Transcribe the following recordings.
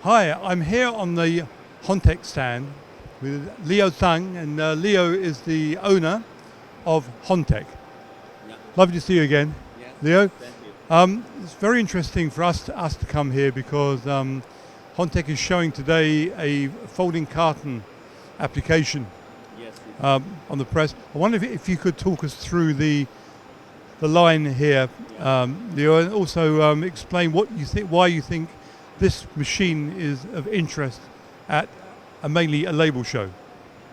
Hi, I'm here on the Hontec stand with Leo Zhang, and Leo is the owner of Hontec. Yeah. Lovely to see you again, Yes. Leo. Thank you. It's very interesting for us to come here because Hontec is showing today a folding carton application Yes. on the press. I wonder if you could talk us through the line here, Leo, and also explain what you think, why you think this machine is of interest at mainly a label show.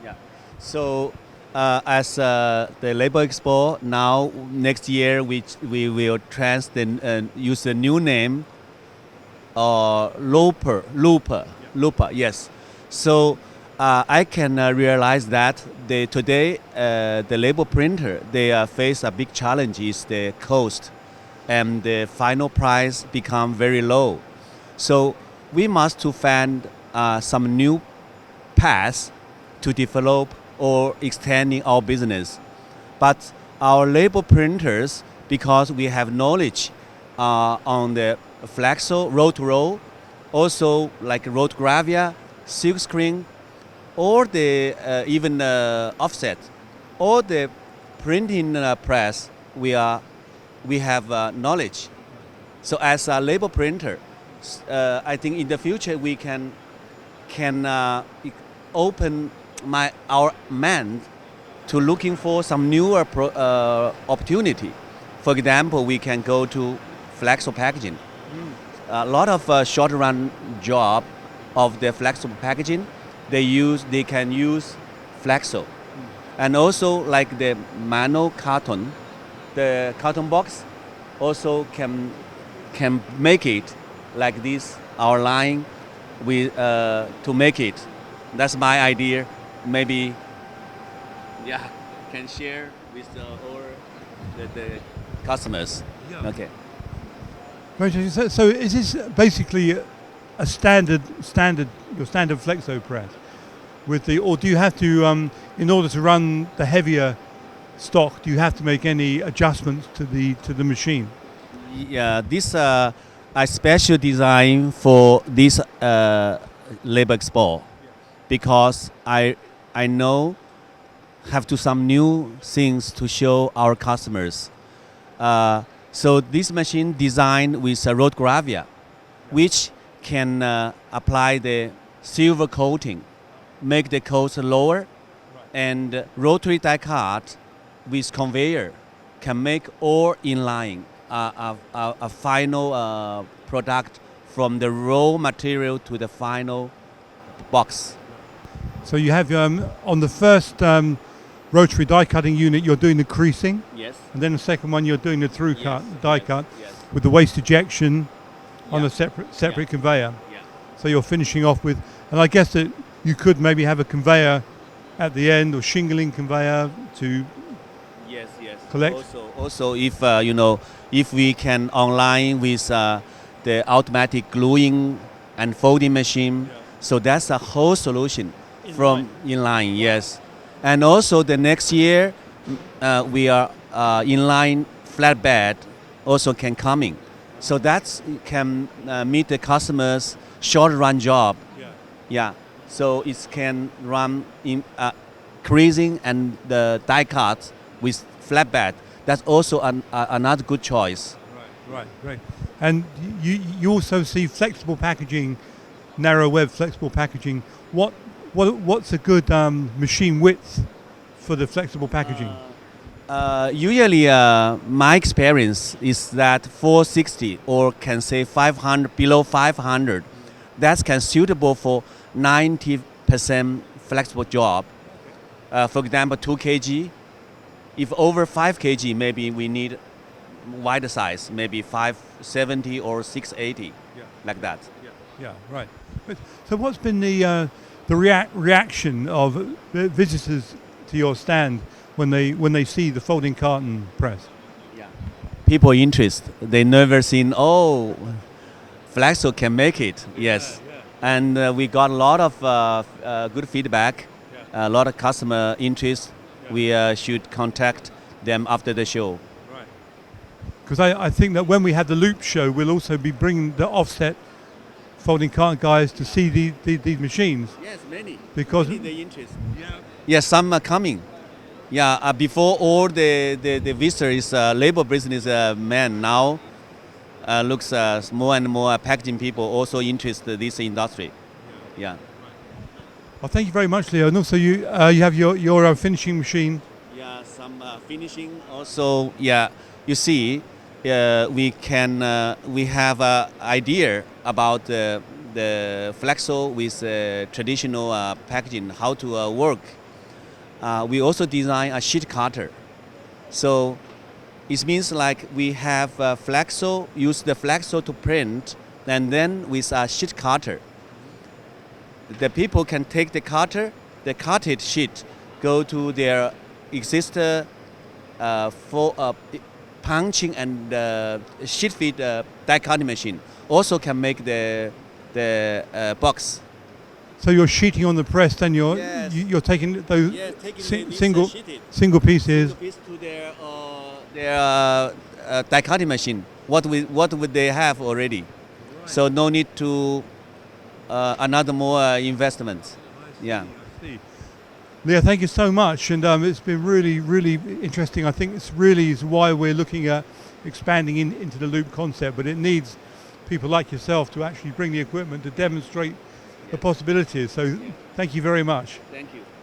Yeah. So as the Labelexpo now next year we will use the new name Looper. Yes. So I can realize that today the label printer they face a big challenge is the cost, and the final price become very low. So we must to find some new paths to develop or extending our business. But our label printers, because we have knowledge on the flexo, roll to roll, also like rotogravia, silk screen, or the even offset, or the printing press, we have knowledge. So as a label printer, I think in the future we can open our mind to looking for some newer opportunity. For example, we can go to flexible packaging. A lot of short run job of the flexible packaging, they can use flexo, and also like the mono carton, the carton box also can make it like this. Our line to make it. That's my idea. Maybe can share with all the customers. Yeah. Okay. Right, so is this basically a standard your standard flexo press with or do you have to in order to run the heavier stock, do you have to make any adjustments to the machine? Yeah, this a special design for this Labelexpo, because I know have to some new things to show our customers. So this machine designed with rotogravia, which can apply the silver coating, make the cost lower, and rotary die cut with conveyor can make all in line a final product from the raw material to the final box. So you have on the first rotary die cutting unit you're doing the creasing, Yes. and then the second one you're doing the through cut die cut Yes. with the waste ejection on Yeah. a separate conveyor. Yeah. So you're finishing off with, and I guess that you could maybe have a conveyor at the end or shingling conveyor to Yes. collect. Also, if if we can online with the automatic gluing and folding machine, so that's a whole solution from inline. Yes, and also the next year we are inline flatbed also can coming, so that can meet the customers short run job. Yeah, so it can run in creasing and the die cut with flatbed. That's also another good choice. Right. And you also see flexible packaging, narrow web flexible packaging. What's a good machine width for the flexible packaging? Usually, my experience is that 460 or can say 500, below 500, that's can suitable for 90% flexible job. For example, 2 kg. If over 5 kg, maybe we need wider size, maybe 570 or 680, like that. Yeah, right. So what's been the reaction of visitors to your stand when they see the folding carton press? Yeah. People interested. They never seen. Oh, Flexo can make it. Yes. And we got a lot of good feedback. A lot of customer interest. We should contact them after the show. Because I think that when we have the Loop show, we'll also be bringing the offset folding carton guys to see these machines? Yes, many. Because They interest. Yeah, some are coming. Yeah, before all the visitors, labor business men now looks more and more packaging people also interested in this industry. Yeah. well, thank you very much, Leo. And also you have your finishing machine. Yeah, some finishing also. Yeah, you see, we have an idea about the flexo with traditional packaging, how to work. We also design a sheet cutter. So it means like we have flexo, use the flexo to print, and then with a sheet cutter, the people can take the cutter, the cutted sheet, go to their existing punching and sheet feed die cutting machine. Also can make the box. So you're sheeting on the press, then Yes. you're taking those Taking single sheeted single pieces. piece to their die cutting machine. What would they have already? So no need to another more investment. Yeah. Leo, thank you so much, and it's been really interesting. I think it's really is why we're looking at expanding into the loop concept, but it needs people like yourself to actually bring the equipment to demonstrate the possibilities. So thank you very much. Thank you.